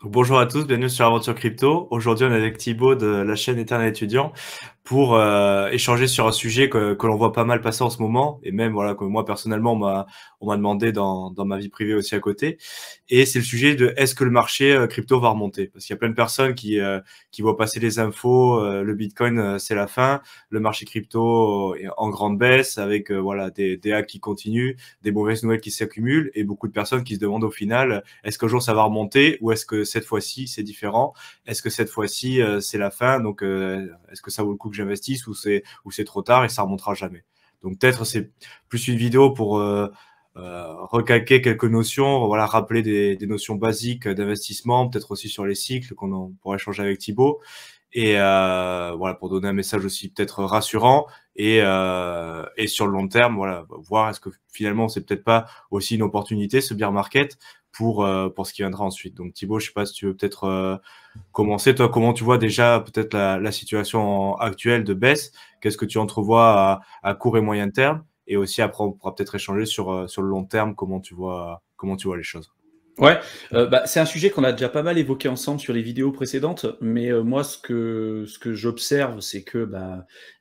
Donc, bonjour à tous, bienvenue sur Aventure Crypto. Aujourd'hui, on est avec Thibaut de la chaîne Éternel Étudiant pour échanger sur un sujet que l'on voit pas mal passer en ce moment, et même voilà que moi personnellement on m'a demandé dans ma vie privée aussi à côté. Et c'est le sujet de est-ce que le marché crypto va remonter? Parce qu'il y a plein de personnes qui voient passer les infos, le Bitcoin c'est la fin, le marché crypto est en grande baisse avec voilà des hacks qui continuent, des mauvaises nouvelles qui s'accumulent et beaucoup de personnes qui se demandent au final est-ce qu'un jour ça va remonter ou est-ce que cette fois-ci c'est différent? Est-ce que cette fois-ci c'est la fin? Donc est-ce que ça vaut le coup que j'investisse ou c'est trop tard et ça remontera jamais? Donc peut-être c'est plus une vidéo pour recalquer quelques notions, voilà, rappeler des notions basiques d'investissement, peut-être aussi sur les cycles qu'on pourra échanger avec Thibaut. Et voilà, pour donner un message aussi peut-être rassurant et sur le long terme, voilà, voir est-ce que finalement c'est peut-être pas aussi une opportunité ce bear market pour ce qui viendra ensuite. Donc Thibaut, je sais pas si tu veux peut-être commencer. Toi, comment tu vois déjà peut-être la situation actuelle de baisse? Qu'est-ce que tu entrevois à court et moyen terme? Et aussi après, on pourra peut-être échanger sur le long terme, comment tu vois les choses. Ouais, c'est un sujet qu'on a déjà pas mal évoqué ensemble sur les vidéos précédentes, mais moi ce que j'observe, c'est que,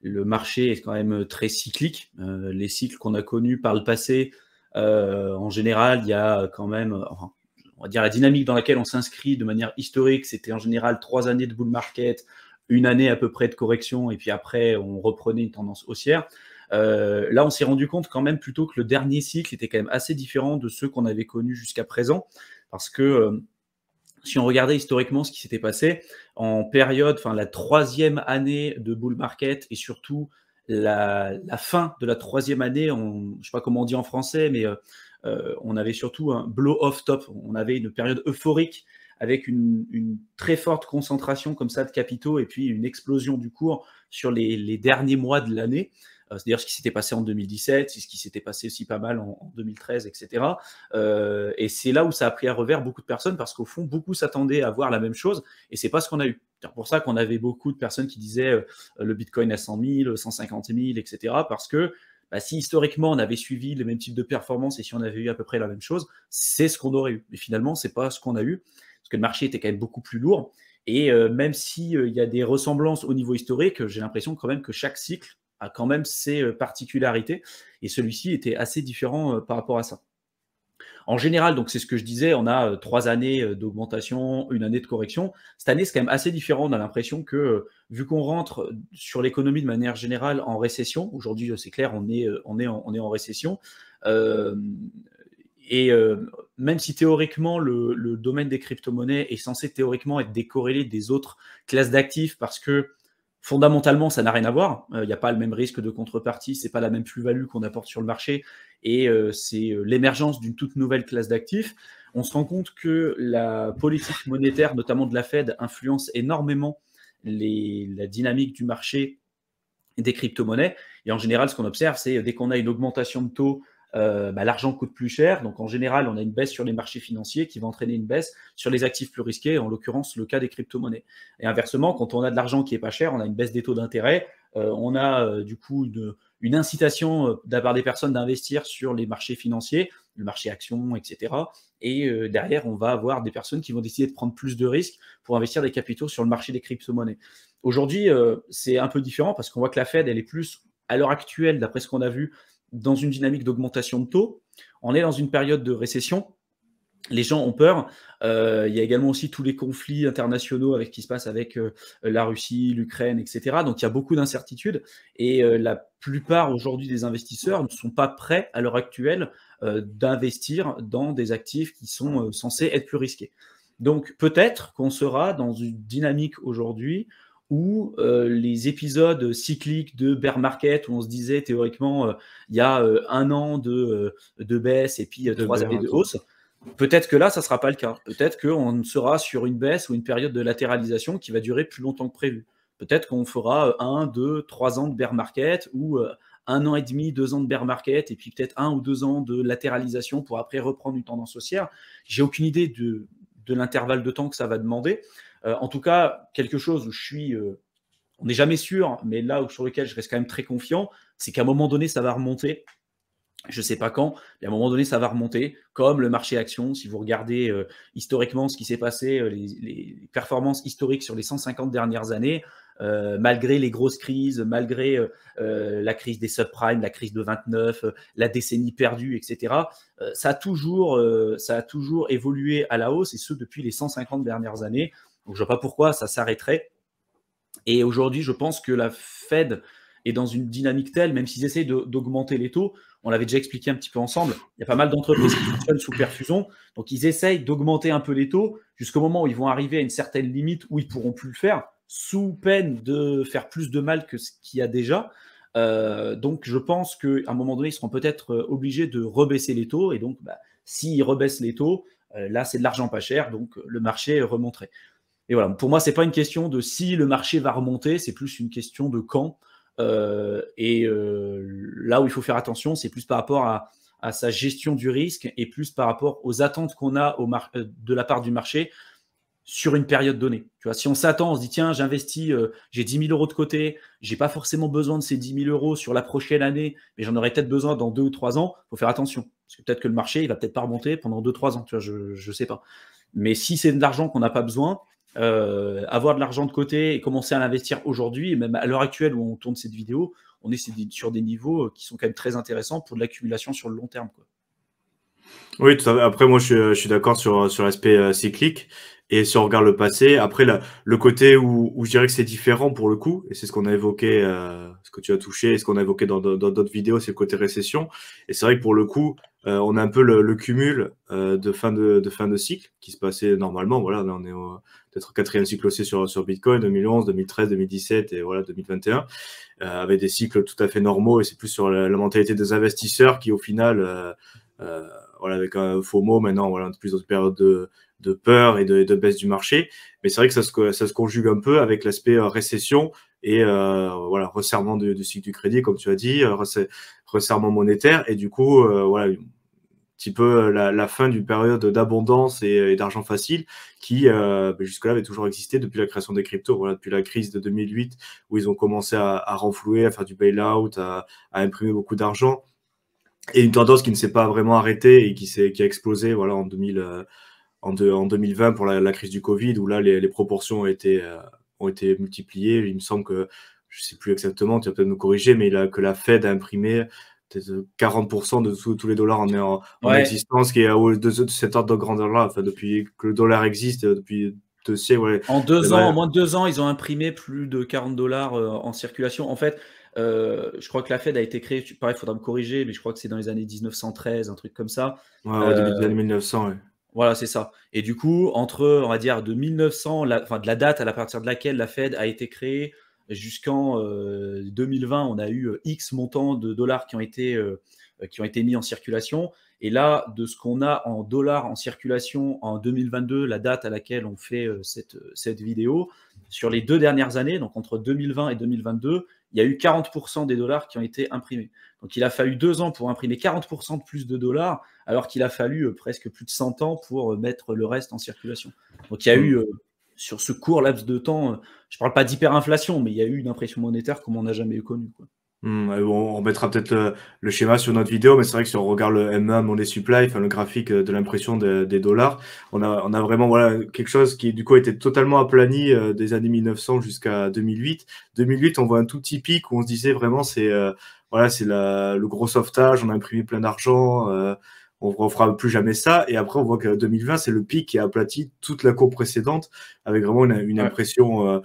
le marché est quand même très cyclique. Les cycles qu'on a connus par le passé, en général, il y a quand même, enfin, on va dire la dynamique dans laquelle on s'inscrit de manière historique, c'était en général 3 années de bull market, 1 année à peu près de correction et puis après on reprenait une tendance haussière. Là, on s'est rendu compte quand même plutôt que le dernier cycle était quand même assez différent de ceux qu'on avait connus jusqu'à présent. Parce que si on regardait historiquement ce qui s'était passé en période, enfin la troisième année de bull market et surtout la fin de la troisième année, je ne sais pas comment on dit en français, mais on avait surtout un blow-off top. On avait une période euphorique avec une très forte concentration comme ça de capitaux et puis une explosion du cours sur les derniers mois de l'année. C'est-à-dire ce qui s'était passé en 2017, c'est ce qui s'était passé aussi pas mal en 2013, etc. Et c'est là où ça a pris à revers beaucoup de personnes parce qu'au fond, beaucoup s'attendaient à voir la même chose et c'est pas ce qu'on a eu. C'est pour ça qu'on avait beaucoup de personnes qui disaient le Bitcoin à 100 000, 150 000, etc. Parce que si historiquement on avait suivi le même type de performance et si on avait eu à peu près la même chose, c'est ce qu'on aurait eu. Mais finalement, c'est pas ce qu'on a eu parce que le marché était quand même beaucoup plus lourd. Et même s'il y a des ressemblances au niveau historique, j'ai l'impression quand même que chaque cycle a quand même ses particularités et celui-ci était assez différent par rapport à ça. En général, donc c'est ce que je disais, on a 3 années d'augmentation, 1 année de correction. Cette année, c'est quand même assez différent. On a l'impression que, vu qu'on rentre sur l'économie de manière générale en récession, aujourd'hui, c'est clair, on est en récession. Euh, et même si théoriquement, le domaine des crypto-monnaies est censé théoriquement être décorrélé des autres classes d'actifs parce que fondamentalement, ça n'a rien à voir. Il n'y a pas le même risque de contrepartie, c'est pas la même plus-value qu'on apporte sur le marché et c'est l'émergence d'une toute nouvelle classe d'actifs. On se rend compte que la politique monétaire, notamment de la Fed, influence énormément la dynamique du marché des crypto-monnaies. Et en général, ce qu'on observe, c'est dès qu'on a une augmentation de taux, l'argent coûte plus cher. Donc en général, on a une baisse sur les marchés financiers qui va entraîner une baisse sur les actifs plus risqués, en l'occurrence le cas des crypto-monnaies. Et inversement, quand on a de l'argent qui est pas cher, on a une baisse des taux d'intérêt, on a du coup une incitation de la part des personnes d'investir sur les marchés financiers, le marché actions, etc. Et derrière, on va avoir des personnes qui vont décider de prendre plus de risques pour investir des capitaux sur le marché des crypto-monnaies. Aujourd'hui, c'est un peu différent parce qu'on voit que la Fed, elle est plus, à l'heure actuelle, d'après ce qu'on a vu, dans une dynamique d'augmentation de taux. On est dans une période de récession. Les gens ont peur. Il y a également aussi tous les conflits internationaux avec qui se passe avec la Russie, l'Ukraine, etc. Donc il y a beaucoup d'incertitudes et la plupart aujourd'hui des investisseurs ne sont pas prêts à l'heure actuelle d'investir dans des actifs qui sont censés être plus risqués. Donc peut-être qu'on sera dans une dynamique aujourd'hui où les épisodes cycliques de bear market, où on se disait théoriquement il y a 1 an de baisse et puis 3 années de hausse, peut-être que là, ça ne sera pas le cas. Peut-être qu'on sera sur une baisse ou une période de latéralisation qui va durer plus longtemps que prévu. Peut-être qu'on fera 1, 2, 3 ans de bear market ou 1 an et demi, 2 ans de bear market et puis peut-être 1 ou 2 ans de latéralisation pour après reprendre une tendance haussière. J'ai aucune idée de l'intervalle de temps que ça va demander. En tout cas, quelque chose où on n'est jamais sûr, mais là sur lequel je reste quand même très confiant, c'est qu'à un moment donné, ça va remonter. je ne sais pas quand, mais à un moment donné, ça va remonter, comme le marché action. Si vous regardez historiquement ce qui s'est passé, les performances historiques sur les 150 dernières années, malgré les grosses crises, malgré la crise des subprimes, la crise de 29, la décennie perdue, etc., ça a toujours évolué à la hausse, et ce depuis les 150 dernières années. Donc je ne vois pas pourquoi ça s'arrêterait. Et aujourd'hui, je pense que la Fed est dans une dynamique telle, même s'ils essayent d'augmenter les taux, on l'avait déjà expliqué un petit peu ensemble, il y a pas mal d'entreprises qui fonctionnent sous perfusion, donc ils essayent d'augmenter un peu les taux jusqu'au moment où ils vont arriver à une certaine limite où ils ne pourront plus le faire, sous peine de faire plus de mal que ce qu'il y a déjà. Donc je pense qu'à un moment donné, ils seront peut-être obligés de rebaisser les taux, et donc s'ils rebaissent les taux, là c'est de l'argent pas cher, donc le marché remonterait. Et voilà, pour moi, c'est pas une question de si le marché va remonter, c'est plus une question de quand. Là où il faut faire attention, c'est plus par rapport à sa gestion du risque et plus par rapport aux attentes qu'on a de la part du marché sur une période donnée. Tu vois, si on s'attend, on se dit tiens, j'investis, j'ai 10 000 euros de côté, j'ai pas forcément besoin de ces 10 000 euros sur la prochaine année, mais j'en aurai peut-être besoin dans 2 ou 3 ans, il faut faire attention. Parce que peut-être que le marché, il va peut-être pas remonter pendant 2-3 ans, tu vois, je sais pas. Mais si c'est de l'argent qu'on n'a pas besoin, avoir de l'argent de côté et commencer à l'investir aujourd'hui, et même à l'heure actuelle où on tourne cette vidéo, on est sur des niveaux qui sont quand même très intéressants pour de l'accumulation sur le long terme, quoi. Oui, tout à fait. Après, moi, je suis d'accord sur l'aspect cyclique. Et si on regarde le passé, après, le côté où je dirais que c'est différent pour le coup, et c'est ce qu'on a évoqué, ce que tu as touché, et ce qu'on a évoqué dans d'autres vidéos, c'est le côté récession. Et c'est vrai que pour le coup, on a un peu le cumul de fin de cycle qui se passait normalement. Voilà, là, on est peut-être au quatrième cycle aussi sur Bitcoin, 2011, 2013, 2017 et voilà, 2021, avec des cycles tout à fait normaux. Et c'est plus sur la mentalité des investisseurs qui, au final, voilà, avec un FOMO maintenant, voilà, plus dans une période de peur et de baisse du marché. Mais c'est vrai que ça se conjugue un peu avec l'aspect récession et voilà, resserrement du cycle du crédit, comme tu as dit, resserrement monétaire. Et du coup, voilà, un petit peu la fin d'une période d'abondance et d'argent facile qui, jusque-là, avait toujours existé depuis la création des cryptos. Voilà, depuis la crise de 2008, où ils ont commencé à renflouer, à faire du bail-out, à imprimer beaucoup d'argent. Et une tendance qui ne s'est pas vraiment arrêtée et qui a explosé voilà, en 2020 pour la crise du Covid, où là, les proportions ont été multipliées. Il me semble que, je ne sais plus exactement, tu vas peut-être nous corriger, mais que la Fed a imprimé peut-être 40% de tous les dollars en existence, qui est de cet ordre de grandeur-là. Enfin, depuis que le dollar existe, depuis 2 siècles. Ouais. En 2 ans, en moins de 2 ans, ils ont imprimé plus de 40 dollars en circulation. En fait, je crois que la Fed a été créée, pareil, il faudra me corriger, mais je crois que c'est dans les années 1913, un truc comme ça. Ouais, début des années 1900, ouais. Voilà, c'est ça. Et du coup, entre, on va dire, de 1900, de la date à partir de laquelle la Fed a été créée, jusqu'en 2020, on a eu X montants de dollars qui ont été mis en circulation. Et là, de ce qu'on a en dollars en circulation en 2022, la date à laquelle on fait cette vidéo, sur les 2 dernières années, donc entre 2020 et 2022, il y a eu 40% des dollars qui ont été imprimés. Donc il a fallu 2 ans pour imprimer 40% de plus de dollars, alors qu'il a fallu presque plus de 100 ans pour mettre le reste en circulation. Donc il y a eu, sur ce court laps de temps, je ne parle pas d'hyperinflation, mais il y a eu une impression monétaire comme on n'a jamais eu connue, quoi. On mettra peut-être le schéma sur notre vidéo, mais c'est vrai que si on regarde le M1 Money Supply, enfin le graphique de l'impression des dollars, on a vraiment voilà quelque chose qui du coup était totalement aplani des années 1900 jusqu'à 2008. 2008, on voit un tout petit pic où on se disait vraiment c'est voilà c'est le gros sauvetage, on a imprimé plein d'argent, on ne fera plus jamais ça. Et après, on voit que 2020, c'est le pic qui a aplati toute la courbe précédente, avec vraiment une impression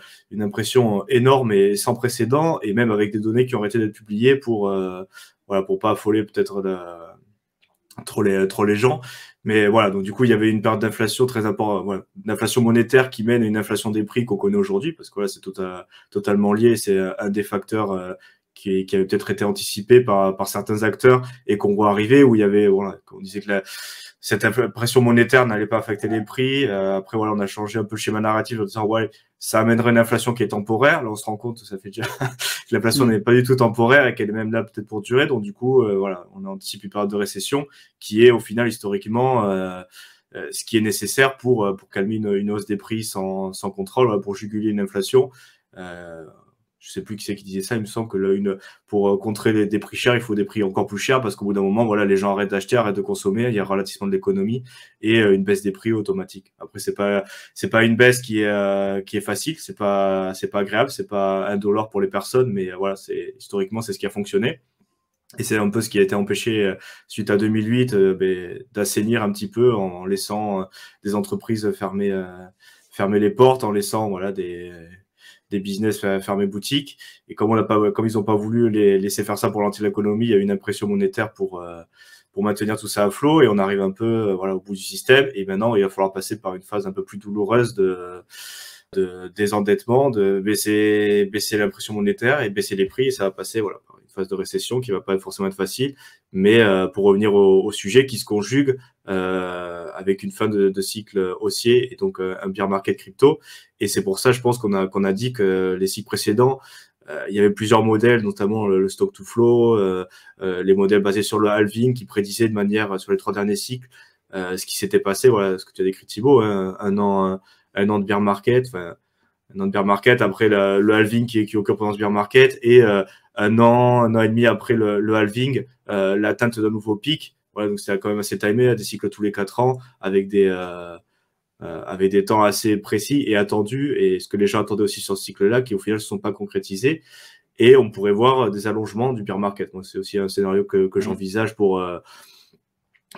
énorme et sans précédent, et même avec des données qui ont arrêté d'être publiées voilà, pour pas affoler peut-être trop les gens. Mais voilà, donc du coup, il y avait une période d'inflation très importante, voilà, d'inflation monétaire qui mène à une inflation des prix qu'on connaît aujourd'hui, parce que voilà, c'est totalement lié. C'est un des facteurs qui avait peut-être été anticipé par certains acteurs et qu'on voit arriver, où il y avait, voilà, on disait que cette pression monétaire n'allait pas affecter les prix. Après, voilà, on a changé un peu le schéma narratif en disant, ouais, ça amènerait une inflation qui est temporaire. Là, on se rend compte, ça fait déjà que l'inflation n'est pas du tout temporaire et qu'elle est même là peut-être pour durer. Donc, du coup, voilà, on anticipe une période de récession qui est, au final, historiquement, ce qui est nécessaire pour calmer une hausse des prix sans contrôle, voilà, pour juguler une inflation. je sais plus qui c'est qui disait ça, il me semble que pour contrer des prix chers, il faut des prix encore plus chers parce qu'au bout d'un moment, voilà, les gens arrêtent d'acheter, arrêtent de consommer, il y a un ralentissement de l'économie et une baisse des prix automatique. Après, c'est pas une baisse qui est facile, c'est pas agréable, c'est pas indolore pour les personnes, mais voilà, historiquement, c'est ce qui a fonctionné. Et c'est un peu ce qui a été empêché suite à 2008 d'assainir un petit peu en laissant des entreprises fermer les portes, en laissant voilà des business fermer boutique. Et comme ils n'ont pas voulu les laisser faire ça pour ralentir l'économie, il y a une impression monétaire pour maintenir tout ça à flot et on arrive un peu voilà au bout du système. Et maintenant, il va falloir passer par une phase un peu plus douloureuse de désendettement, de baisser l'impression monétaire et baisser les prix. Et ça va passer voilà par une phase de récession qui va pas forcément être facile. Mais pour revenir au sujet qui se conjugue avec une fin de cycle haussier et donc un bear market crypto. Et c'est pour ça, je pense qu'on a dit que les cycles précédents, il y avait plusieurs modèles, notamment le stock to flow, les modèles basés sur le halving qui prédisaient de manière sur les 3 derniers cycles ce qui s'était passé, voilà, ce que tu as décrit Thibaut, hein, un an de bear market, enfin un an de bear market après le halving qui occure pendant ce bear market et un an et demi après le halving, l'atteinte d'un nouveau pic. Voilà, donc c'est quand même assez timé, des cycles tous les 4 ans avec des temps assez précis et attendus, et ce que les gens attendaient aussi sur ce cycle-là, qui au final ne se sont pas concrétisés. Et on pourrait voir des allongements du bear market. Moi, c'est aussi un scénario que j'envisage pour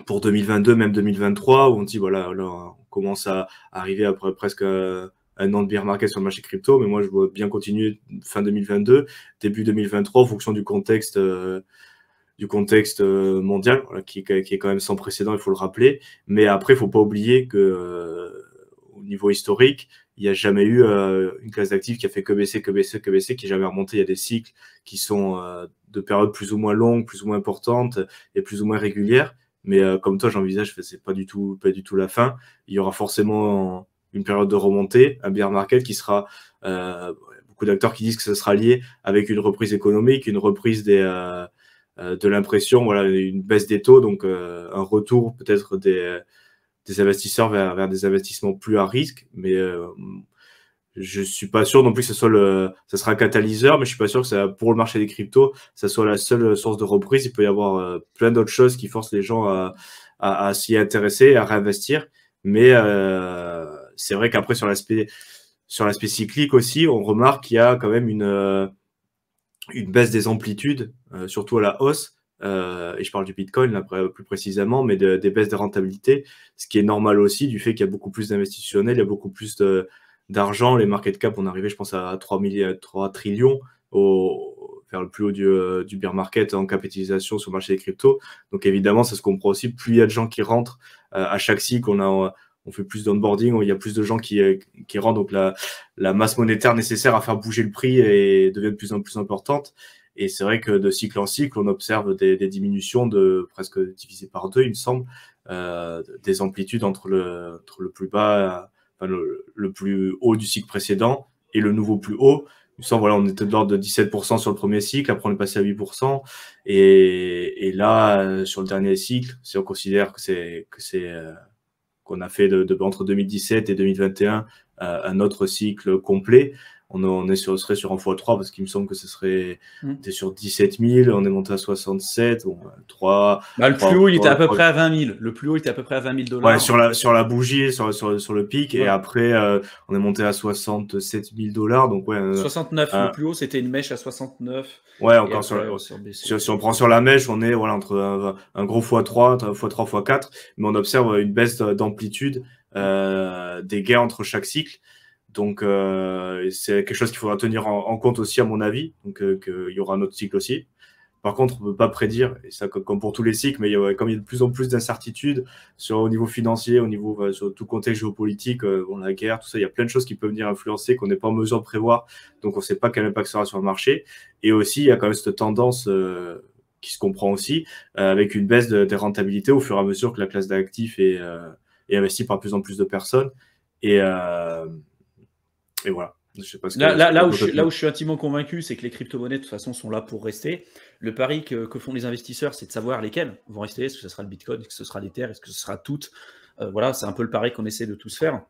2022, même 2023, où on dit voilà, là, on commence à arriver après presque un an de bear market sur le marché crypto, mais moi je vois bien continuer fin 2022, début 2023, en fonction du contexte mondial, voilà, qui est quand même sans précédent, il faut le rappeler. Mais après, il faut pas oublier que au niveau historique, il n'y a jamais eu une classe d'actifs qui a fait que baisser, qui est jamais remonté. Il y a des cycles qui sont de périodes plus ou moins longues, plus ou moins importantes et plus ou moins régulières. Mais comme toi, j'envisage que c'est pas du tout la fin. Il y aura forcément une période de remontée, un bear market qui sera beaucoup d'acteurs qui disent que ce sera lié avec une reprise économique, une reprise de l'impression, voilà, une baisse des taux, donc un retour peut-être des investisseurs vers des investissements plus à risque. Mais je suis pas sûr non plus que ça sera un catalyseur, mais je suis pas sûr que ça, pour le marché des cryptos, ça soit la seule source de reprise. Il peut y avoir plein d'autres choses qui forcent les gens à s'y intéresser, à réinvestir. Mais c'est vrai qu'après sur l'aspect cyclique aussi, on remarque qu'il y a quand même une baisse des amplitudes, surtout à la hausse. Et je parle du Bitcoin là, plus précisément, mais des baisses de rentabilité, ce qui est normal aussi du fait qu'il y a beaucoup plus d'investitionnels, il y a beaucoup plus d'argent. Les market cap, on arrivait, je pense, à 3 trillions vers le plus haut du bear market en capitalisation sur le marché des cryptos. Donc évidemment, ça se comprend aussi. Plus il y a de gens qui rentrent à chaque cycle, on fait plus d'onboarding, il y a plus de gens qui rentrent, donc la masse monétaire nécessaire à faire bouger le prix devient de plus en plus importante. Et c'est vrai que de cycle en cycle, on observe des diminutions de presque divisées par 2, il me semble, des amplitudes entre le plus bas, enfin le plus haut du cycle précédent et le nouveau plus haut. Il me semble, voilà, on était de l'ordre de 17% sur le premier cycle, après on est passé à 8%, et là, sur le dernier cycle, si on considère qu'on a fait entre 2017 et 2021 un autre cycle complet, on serait sur un x3 parce qu'il me semble que ce serait sur 17 000, on est monté à 67, bon, 3. Le plus haut, il était à peu près à 20 000. Le plus haut, il était à peu près à 20 000 $. Ouais, sur la bougie, sur le pic, ouais. Et après, on est monté à 67 000 $. Donc, ouais. 69, le plus haut, c'était une mèche à 69. Ouais, encore si on prend sur la mèche, on est voilà, entre un gros x3, x3, x4, mais on observe une baisse d'amplitude des gains entre chaque cycle. Donc, c'est quelque chose qu'il faudra tenir en compte aussi, à mon avis. Donc, qu'il y aura un autre cycle aussi. Par contre, on ne peut pas prédire, et ça comme pour tous les cycles, mais comme il y a de plus en plus d'incertitudes au niveau financier, sur tout contexte géopolitique, la guerre, tout ça, il y a plein de choses qui peuvent venir influencer, qu'on n'est pas en mesure de prévoir. Donc, on ne sait pas quel impact ça aura sur le marché. Et aussi, il y a quand même cette tendance qui se comprend aussi, avec une baisse des rentabilités au fur et à mesure que la classe d'actifs est investie par plus en plus de personnes. Et voilà. Je sais pas là où je suis intimement convaincu, c'est que les crypto-monnaies, de toute façon, sont là pour rester. Le pari que font les investisseurs, c'est de savoir lesquelles vont rester. Est-ce que ce sera le Bitcoin? Est-ce que ce sera l'Ether? Est-ce que ce sera toutes? Voilà, c'est un peu le pari qu'on essaie de tous faire.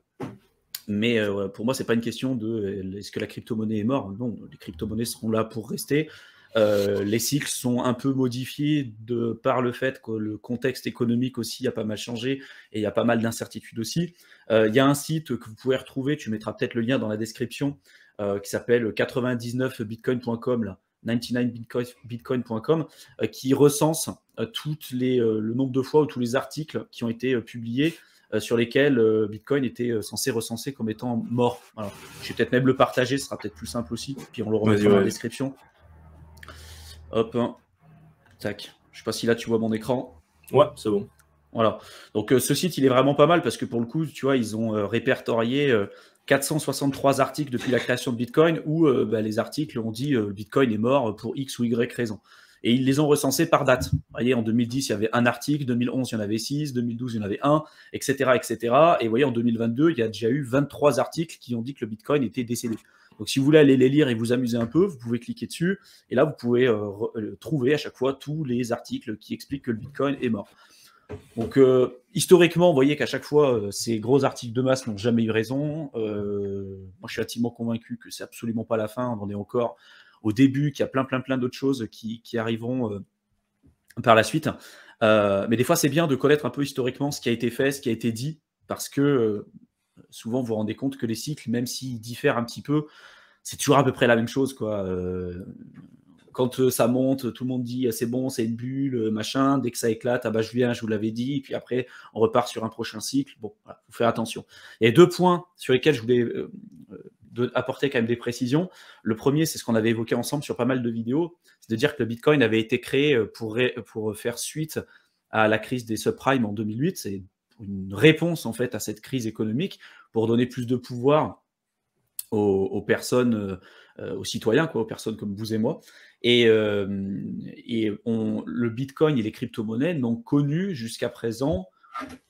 Mais pour moi, c'est pas une question de est-ce que la crypto-monnaie est morte. Non, les crypto-monnaies seront là pour rester. Les cycles sont un peu modifiés par le fait que le contexte économique aussi a pas mal changé et il y a pas mal d'incertitudes aussi. Il y a un site que vous pouvez retrouver, tu mettras peut-être le lien dans la description, qui s'appelle 99bitcoin.com, là, 99bitcoin.com, qui recense le nombre de fois ou tous les articles qui ont été publiés sur lesquels Bitcoin était censé recenser comme étant mort. Voilà. Je vais peut-être même le partager, ce sera peut-être plus simple aussi, puis on le remettra dans la description. Hop, tac. Je sais pas si là tu vois mon écran. Ouais, c'est bon. Voilà. Donc ce site, il est vraiment pas mal parce que pour le coup, tu vois, ils ont répertorié 463 articles depuis la création de Bitcoin où les articles ont dit Bitcoin est mort pour X ou Y raison. Et ils les ont recensés par date. Vous voyez, en 2010, il y avait un article, 2011, il y en avait 6, 2012, il y en avait un, etc., etc. Et vous voyez, en 2022, il y a déjà eu 23 articles qui ont dit que le Bitcoin était décédé. Donc, si vous voulez aller les lire et vous amuser un peu, vous pouvez cliquer dessus. Et là, vous pouvez trouver à chaque fois tous les articles qui expliquent que le Bitcoin est mort. Donc, historiquement, vous voyez qu'à chaque fois, ces gros articles de masse n'ont jamais eu raison. Moi, je suis intimement convaincu que c'est absolument pas la fin. On en est encore au début, qu'il y a plein d'autres choses qui arriveront par la suite. Mais des fois, c'est bien de connaître un peu historiquement ce qui a été fait, ce qui a été dit, parce que souvent, vous vous rendez compte que les cycles, même s'ils diffèrent un petit peu, c'est toujours à peu près la même chose, quoi. Quand ça monte, tout le monde dit c'est bon, c'est une bulle, machin. Dès que ça éclate, ah bah je viens, je vous l'avais dit. Et puis après, on repart sur un prochain cycle. Bon, voilà, faut faire attention. Il y a 2 points sur lesquels je voulais apporter quand même des précisions. Le premier, c'est ce qu'on avait évoqué ensemble sur pas mal de vidéos, c'est de dire que le Bitcoin avait été créé pour faire suite à la crise des subprimes en 2008. C'est une réponse en fait à cette crise économique pour donner plus de pouvoir aux personnes, aux citoyens, quoi, aux personnes comme vous et moi. Et le Bitcoin et les crypto-monnaies n'ont connu jusqu'à présent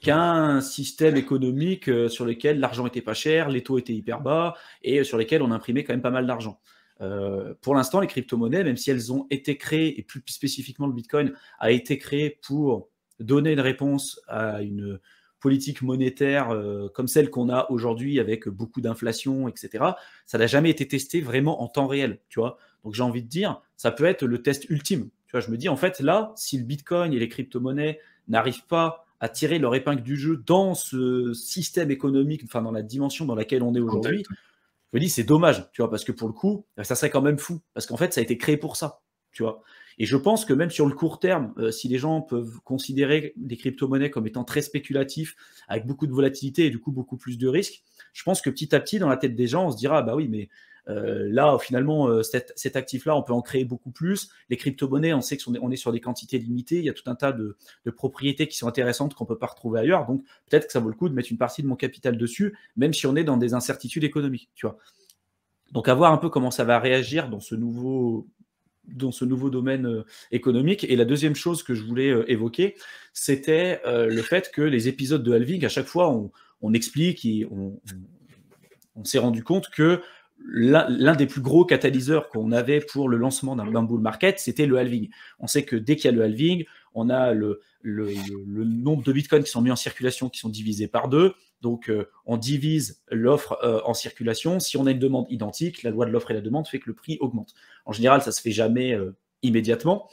qu'un système économique sur lequel l'argent était pas cher, les taux étaient hyper bas et sur lesquels on imprimait quand même pas mal d'argent. Pour l'instant, les crypto-monnaies, même si elles ont été créées, et plus spécifiquement le Bitcoin, a été créé pour donner une réponse à une politique monétaire comme celle qu'on a aujourd'hui avec beaucoup d'inflation, etc., ça n'a jamais été testé vraiment en temps réel, tu vois. Donc j'ai envie de dire, ça peut être le test ultime. Tu vois, je me dis, en fait, là, si le Bitcoin et les crypto-monnaies n'arrivent pas à tirer leur épingle du jeu dans ce système économique, enfin dans la dimension dans laquelle on est aujourd'hui, je me dis, c'est dommage, tu vois, parce que pour le coup, ça serait quand même fou, parce qu'en fait, ça a été créé pour ça, tu vois. Et je pense que même sur le court terme, si les gens peuvent considérer les crypto-monnaies comme étant très spéculatifs, avec beaucoup de volatilité et du coup beaucoup plus de risques, je pense que petit à petit, dans la tête des gens, on se dira, bah oui, mais là, finalement, cet actif-là, on peut en créer beaucoup plus. Les crypto-monnaies, on sait qu'on est sur des quantités limitées. Il y a tout un tas de propriétés qui sont intéressantes qu'on ne peut pas retrouver ailleurs. Donc, peut-être que ça vaut le coup de mettre une partie de mon capital dessus, même si on est dans des incertitudes économiques, tu vois. Donc, à voir un peu comment ça va réagir dans ce nouveau domaine économique. Et la deuxième chose que je voulais évoquer, c'était le fait que les épisodes de halving, à chaque fois, on explique et on s'est rendu compte que l'un des plus gros catalyseurs qu'on avait pour le lancement d'un bull market, c'était le halving. On sait que dès qu'il y a le halving, on a le nombre de bitcoins qui sont mis en circulation qui sont divisés par 2. Donc, on divise l'offre en circulation. Si on a une demande identique, la loi de l'offre et la demande fait que le prix augmente. En général, ça ne se fait jamais immédiatement.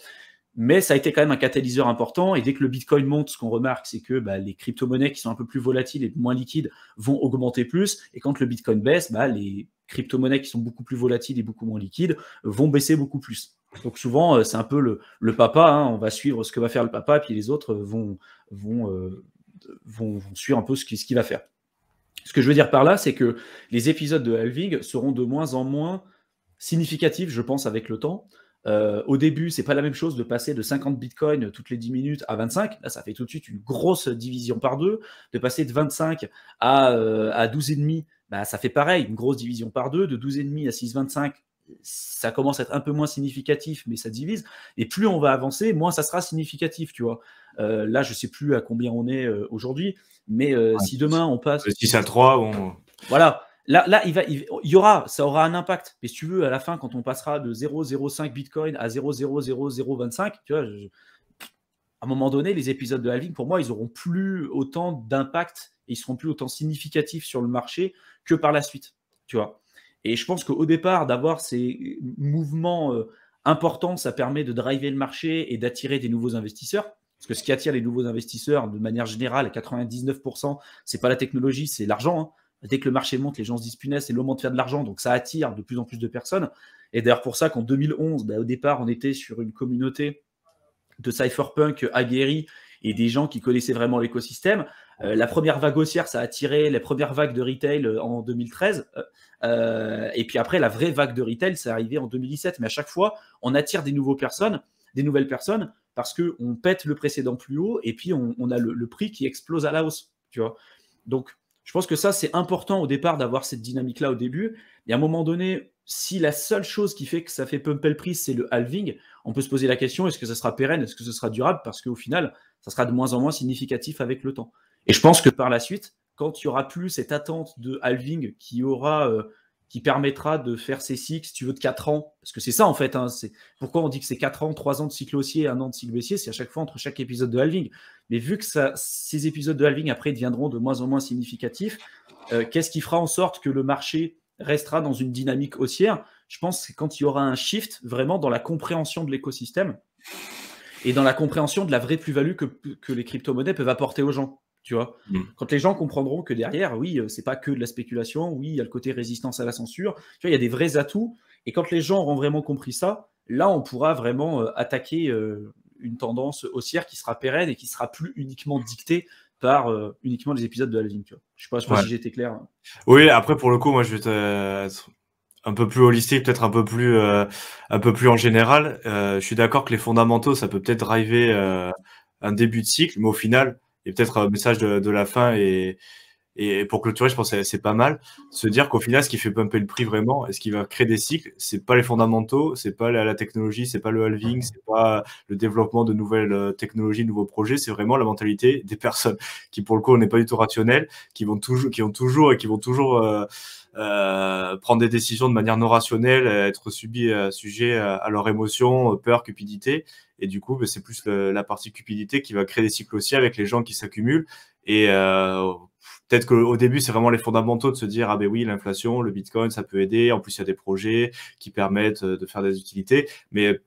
Mais ça a été quand même un catalyseur important. Et dès que le Bitcoin monte, ce qu'on remarque, c'est que les crypto-monnaies qui sont un peu plus volatiles et moins liquides vont augmenter plus. Et quand le Bitcoin baisse, les crypto-monnaies qui sont beaucoup plus volatiles et beaucoup moins liquides vont baisser beaucoup plus. Donc souvent, c'est un peu le papa. Hein, on va suivre ce que va faire le papa, puis les autres vont suivre un peu ce qu'il va faire. Ce que je veux dire par là, c'est que les épisodes de halving seront de moins en moins significatifs, je pense, avec le temps. Au début, c'est pas la même chose de passer de 50 bitcoins toutes les 10 minutes à 25. Là, ça fait tout de suite une grosse division par 2. De passer de 25 à 12,5, ça fait pareil, une grosse division par 2. De 12,5 à 6,25, ça commence à être un peu moins significatif, mais ça divise. Et plus on va avancer, moins ça sera significatif, tu vois. Là, je sais plus à combien on est aujourd'hui, mais si demain on passe... 6 à 3, bon... Voilà. Là, ça aura un impact. Mais si tu veux, à la fin, quand on passera de 0,05 Bitcoin à 0,00025, tu vois, à un moment donné, les épisodes de halving, pour moi, ils n'auront plus autant d'impact et ils seront plus autant significatifs sur le marché que par la suite, tu vois. Et je pense qu'au départ, d'avoir ces mouvements importants, ça permet de driver le marché et d'attirer des nouveaux investisseurs. Parce que ce qui attire les nouveaux investisseurs, de manière générale, à 99%, c'est pas la technologie, c'est l'argent, hein. Dès que le marché monte, les gens se disent punaise, c'est le moment de faire de l'argent, donc ça attire de plus en plus de personnes. Et d'ailleurs pour ça qu'en 2011, au départ, on était sur une communauté de cypherpunk aguerris et des gens qui connaissaient vraiment l'écosystème. La première vague haussière, ça a attiré les premières vagues de retail en 2013. Et puis après, la vraie vague de retail, c'est arrivé en 2017. Mais à chaque fois, on attire des nouvelles personnes, parce qu'on pète le précédent plus haut et puis on a le prix qui explose à la hausse. Tu vois. Donc, je pense que ça, c'est important au départ d'avoir cette dynamique-là au début. Et à un moment donné, si la seule chose qui fait que ça fait pumper le prix, c'est le halving, on peut se poser la question, est-ce que ça sera pérenne, est-ce que ce sera durable? Parce qu'au final, ça sera de moins en moins significatif avec le temps. Et je pense que par la suite, quand il n'y aura plus cette attente de halving qui permettra de faire ces cycles, si tu veux, de 4 ans, parce que c'est ça en fait, hein, pourquoi on dit que c'est 4 ans, 3 ans de cycle haussier, 1 an de cycle baissier, c'est à chaque fois entre chaque épisode de halving. Mais vu que ces épisodes de halving après deviendront de moins en moins significatifs, qu'est-ce qui fera en sorte que le marché restera dans une dynamique haussière? Je pense que c'est quand il y aura un shift vraiment dans la compréhension de l'écosystème et dans la compréhension de la vraie plus-value que les crypto-monnaies peuvent apporter aux gens. Tu vois, quand les gens comprendront que derrière, oui, c'est pas que de la spéculation, oui, il y a le côté résistance à la censure, tu vois, il y a des vrais atouts. Et quand les gens auront vraiment compris ça, là, on pourra vraiment attaquer une tendance haussière qui sera pérenne et qui sera plus uniquement dictée par uniquement les épisodes de halving. Tu vois. Je sais pas si j'ai été clair. Oui, après pour le coup, moi je vais être un peu plus holistique, peut-être un peu plus en général. Je suis d'accord que les fondamentaux, ça peut peut-être driver un début de cycle, mais au final, il y a peut-être un message de la fin et pour clôturer, je pense que c'est pas mal. Se dire qu'au final, ce qui fait pumper le prix vraiment et ce qui va créer des cycles, c'est pas les fondamentaux, c'est pas la technologie, c'est pas le halving, c'est pas le développement de nouvelles technologies, de nouveaux projets, c'est vraiment la mentalité des personnes qui, pour le coup, n'est pas du tout rationnelle, qui vont toujours prendre des décisions de manière non rationnelle, être sujet à leurs émotions, peur, cupidité. Et du coup, c'est plus la partie cupidité qui va créer des cycles aussi avec les gens qui s'accumulent. Et peut-être qu'au début, c'est vraiment les fondamentaux de se dire, ah ben oui, l'inflation, le Bitcoin, ça peut aider. En plus, il y a des projets qui permettent de faire des utilités. Mais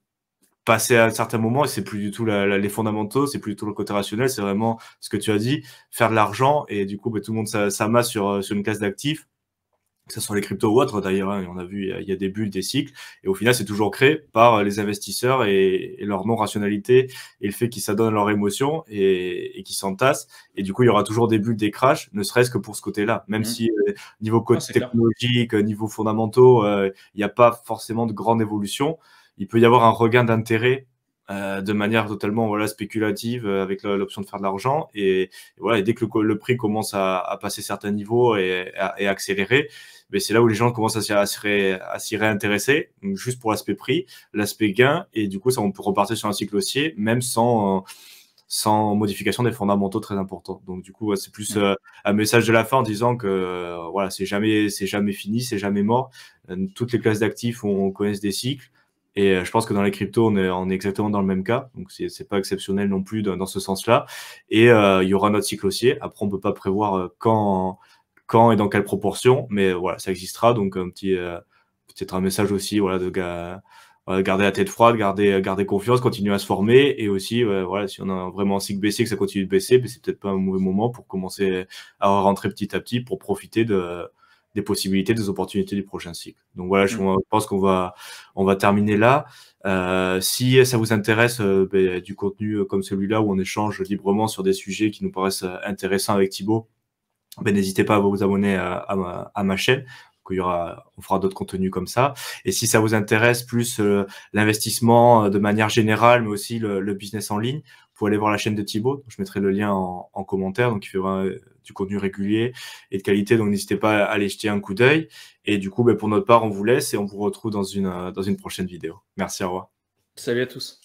passer à un certain moment, et c'est plus du tout les fondamentaux, c'est plus du tout le côté rationnel, c'est vraiment ce que tu as dit, faire de l'argent. Et du coup, tout le monde s'amasse sur une classe d'actifs, que ce soit les cryptos ou autres d'ailleurs, hein, on a vu, il y a des bulles, des cycles, et au final, c'est toujours créé par les investisseurs et leur non-rationalité et le fait qu'ils s'adonnent à leurs émotions et qu'ils s'entassent. Et du coup, il y aura toujours des bulles, des crashs, ne serait-ce que pour ce côté-là. Même si niveau côté technologique, niveau fondamentaux, il n'y a pas forcément de grande évolution, il peut y avoir un regain d'intérêt de manière totalement spéculative avec l'option de faire de l'argent et dès que le prix commence à passer certains niveaux et accélérer, mais c'est là où les gens commencent à s'y réintéresser, juste pour l'aspect prix, l'aspect gain, et du coup ça on peut repartir sur un cycle haussier même sans modification des fondamentaux très importants. Donc du coup c'est plus un message de la fin en disant que c'est jamais fini, c'est jamais mort. Toutes les classes d'actifs on connaît des cycles. Et je pense que dans les cryptos, on est exactement dans le même cas. Donc, c'est pas exceptionnel non plus dans ce sens-là. Et il y aura notre cycle haussier. Après, on peut pas prévoir quand et dans quelle proportion. Mais voilà, ça existera. Donc, peut-être un message aussi de garder la tête froide, garder confiance, continuer à se former. Et aussi, si on a vraiment un cycle baissier, que ça continue de baisser, c'est peut-être pas un mauvais moment pour commencer à rentrer petit à petit pour profiter des possibilités, des opportunités du prochain cycle. Donc voilà, je pense qu'on va terminer là. Si ça vous intéresse du contenu comme celui-là où on échange librement sur des sujets qui nous paraissent intéressants avec Thibaut, n'hésitez pas à vous abonner à ma chaîne. On fera d'autres contenus comme ça. Et si ça vous intéresse plus l'investissement de manière générale, mais aussi le business en ligne, vous pouvez aller voir la chaîne de Thibaut. Je mettrai le lien en commentaire. Donc, il fera du contenu régulier et de qualité. Donc, n'hésitez pas à aller jeter un coup d'œil. Et du coup, pour notre part, on vous laisse et on vous retrouve dans une prochaine vidéo. Merci, au revoir. Salut à tous.